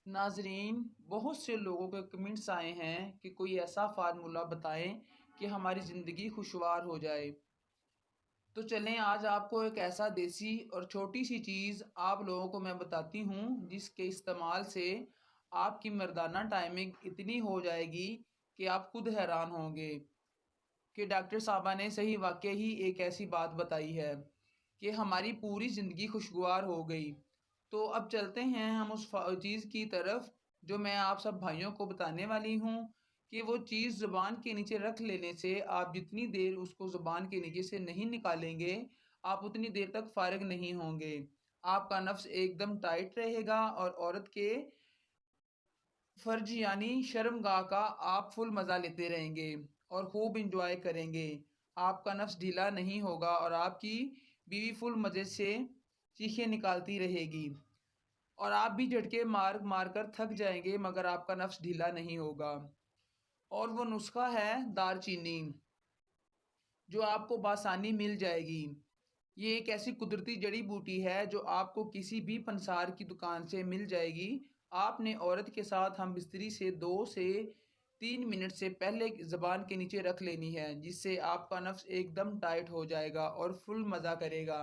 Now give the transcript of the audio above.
ناظرین، بہت سے لوگوں کے کمنٹس آئے ہیں کہ کوئی ایسا فارمولہ بتائیں کہ ہماری زندگی خوشگوار ہو جائے۔ تو چلیں آج آپ کو ایک ایسا دیسی اور چھوٹی سی چیز آپ لوگوں کو میں بتاتی ہوں جس کے استعمال سے آپ کی مردانہ ٹائمنگ اتنی ہو جائے گی کہ آپ خود حیران ہوں گے کہ ڈاکٹر صاحبہ نے صحیح واقع ہی ایک ایسی بات بتائی ہے کہ ہماری پوری زندگی خوشگوار ہو گئی۔ تو اب چلتے ہیں ہم اس چیز کی طرف جو میں آپ سب بھائیوں کو بتانے والی ہوں کہ وہ چیز زبان کے نیچے رکھ لینے سے آپ جتنی دیر اس کو زبان کے نیچے سے نہیں نکالیں گے آپ اتنی دیر تک فارغ نہیں ہوں گے۔ آپ کا نفس ایک دم ٹائٹ رہے گا اور عورت کے فرج یعنی شرمگاہ کا آپ فل مزہ لیتے رہیں گے اور خوب انجوائے کریں گے۔ آپ کا نفس ڈھیلا نہیں ہوگا اور آپ کی بیوی فل مزے سے چیخیں نکالتی رہے گی اور آپ بھی جھٹکے مار مار کر تھک جائیں گے مگر آپ کا نفس ڈھیلا نہیں ہوگا۔ اور وہ نسخہ ہے دار چینی جو آپ کو بآسانی مل جائے گی۔ یہ ایک ایسی قدرتی جڑی بوٹی ہے جو آپ کو کسی بھی پنسار کی دکان سے مل جائے گی۔ آپ نے عورت کے ساتھ ہم بستری سے 2 سے 3 منٹ سے پہلے زبان کے نیچے رکھ لینی ہے جس سے آپ کا نفس ایک دم ٹائٹ ہو جائے گا اور فل مزہ کرے گا۔